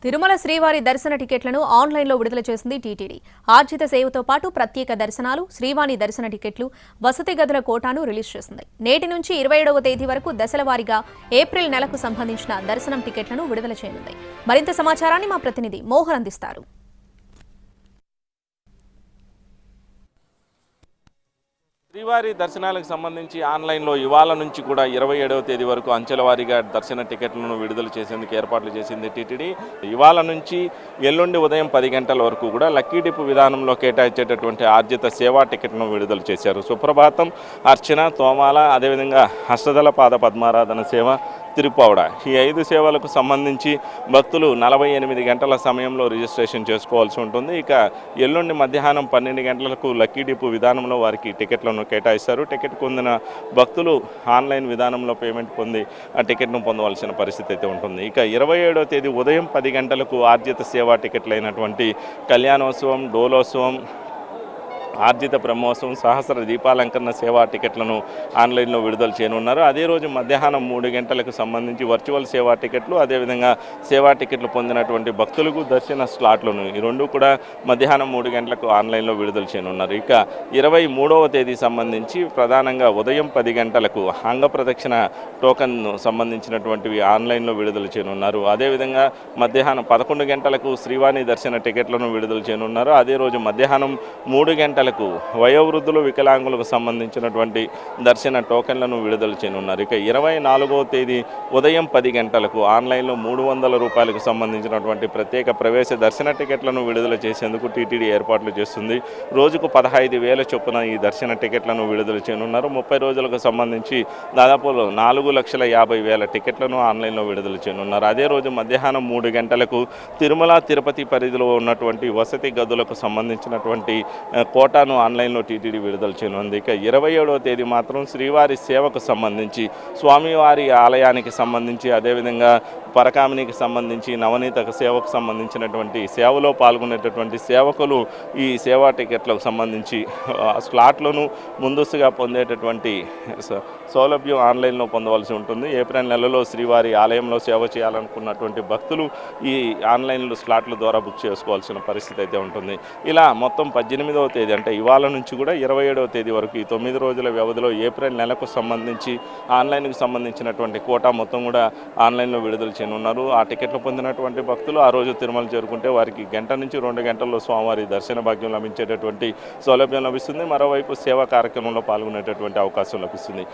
తిరుమల శ్రీవారి దర్శన టికెట్లను ఆన్లైన్లో విడుదల చేసింది టీటీడీ. ఆర్జిత సేవతో పాటు ప్రత్యేక దర్శనాలు, శ్రీవాణి దర్శన టికెట్లు, వసతి గదుల కోటాను రిలీజ్ చేసింది. నేటి నుంచి 27వ తేదీ వరకు దశల వారీగా ఏప్రిల్ నెలకు సంబంధించిన దర్శనం టికెట్లను విడుదల చేయనుంది. మరింత సమాచారాన్ని మా ప్రతినిధి మోహన్ అందిస్తారు. శ్రీవారి దర్శనాలకు సంబంధించి ఆన్లైన్లో ఇవాళ నుంచి కూడా 27వ తేదీ వరకు అంచెల వారీగా దర్శన టికెట్లను విడుదల చేసేందుకు ఏర్పాట్లు చేసింది టీటీడీ. ఇవాళ నుంచి ఎల్లుండి ఉదయం 10 గంటల వరకు కూడా లక్కీ డిప్ విధానంలో కేటాయించేటటువంటి ఆర్జిత సేవా టికెట్ను విడుదల చేశారు. సుప్రభాతం, అర్చన, తోమాల, అదేవిధంగా అష్టదళ పాద పద్మారాధన సేవ, తిరుపావడ, ఈ 5 సేవలకు సంబంధించి భక్తులు 48 గంటల సమయంలో రిజిస్ట్రేషన్ చేసుకోవాల్సి ఉంటుంది. ఇక ఎల్లుండి మధ్యాహ్నం 12 గంటలకు లక్కీ డిప్ విధానంలో వారికి టికెట్లను కేటాయిస్తారు. టికెట్ పొందిన భక్తులు ఆన్లైన్ విధానంలో పేమెంట్ పొంది ఆ టికెట్ను పొందవలసిన పరిస్థితి అయితే ఉంటుంది. ఇక 27వ తేదీ ఉదయం 10 గంటలకు ఆర్జిత సేవా టికెట్లు అయినటువంటి కళ్యాణోత్సవం, డోలోత్సవం, ఆర్జిత బ్రహ్మోత్సవం, సహస్ర దీపాలంకరణ సేవా టికెట్లను ఆన్లైన్లో విడుదల చేయనున్నారు. అదే రోజు మధ్యాహ్నం 3 గంటలకు సంబంధించి వర్చువల్ సేవా టికెట్లు, అదేవిధంగా సేవా టికెట్లు పొందినటువంటి భక్తులకు దర్శన స్లాట్లను ఈ రెండు కూడా మధ్యాహ్నం 3 గంటలకు ఆన్లైన్లో విడుదల చేయనున్నారు. ఇక 23వ తేదీ సంబంధించి ప్రధానంగా ఉదయం 10 గంటలకు అంగ ప్రదక్షిణ టోకన్ సంబంధించినటువంటివి ఆన్లైన్లో విడుదల చేయనున్నారు. అదేవిధంగా మధ్యాహ్నం 11 గంటలకు శ్రీవాణి దర్శన టికెట్లను విడుదల చేయనున్నారు. అదే రోజు మధ్యాహ్నం 3 గంటలకు వయోవృద్ధులు, వికలాంగులకు సంబంధించినటువంటి దర్శన టోకెన్లను విడుదల చేయనున్నారు. ఇక 24వ తేదీ ఉదయం 10 గంటలకు ఆన్లైన్లో 300 రూపాయలకు సంబంధించినటువంటి ప్రత్యేక ప్రవేశ దర్శన టికెట్లను విడుదల చేసేందుకు టీటీడీ ఏర్పాట్లు చేస్తుంది. రోజుకు 15,000 చొప్పున ఈ దర్శన టికెట్లను విడుదల చేయనున్నారు. 30 రోజులకు సంబంధించి దాదాపు 4,50,000 టికెట్లను ఆన్లైన్లో విడుదల చేయనున్నారు. అదే రోజు మధ్యాహ్నం 3 గంటలకు తిరుమల, తిరుపతి పరిధిలో ఉన్నటువంటి వసతి గదులకు సంబంధించినటువంటి కోటాను ఆన్లైన్లో టీటీడీ విడుదల చేయనుంది. ఇక 27వ తేదీ మాత్రం శ్రీవారి సేవకు సంబంధించి, స్వామివారి ఆలయానికి సంబంధించి, అదేవిధంగా పరకామినికి సంబంధించి, నవనీత సేవకు సంబంధించినటువంటి సేవలో పాల్గొనేటటువంటి సేవకులు ఈ సేవా టికెట్లకు సంబంధించి స్లాట్లను ముందస్తుగా పొందేటటువంటి సౌలభ్యం ఆన్లైన్లో పొందవలసి ఉంటుంది. ఏప్రిల్ నెలలో శ్రీవారి ఆలయంలో సేవ చేయాలనుకున్నటువంటి భక్తులు ఈ ఆన్లైన్లో స్లాట్ల ద్వారా బుక్ చేసుకోవాల్సిన పరిస్థితి అయితే ఉంటుంది. ఇలా మొత్తం 18వ తేదీ అంటే ఇవాళ నుంచి కూడా 27వ తేదీ వరకు ఈ 9 రోజుల వ్యవధిలో ఏప్రిల్ నెలకు సంబంధించి ఆన్లైన్కి సంబంధించినటువంటి కోటా మొత్తం కూడా ఆన్లైన్లో విడుదల చేయనున్నారు. ఆ టికెట్లు పొందినటువంటి భక్తులు ఆ రోజు తిరుమల చేరుకుంటే వారికి గంట నుంచి 2 గంటల్లో స్వామివారి దర్శన భాగ్యం లభించేటటువంటి సౌలభ్యం లభిస్తుంది. మరోవైపు సేవా కార్యక్రమంలో పాల్గొనేటటువంటి అవకాశం లభిస్తుంది.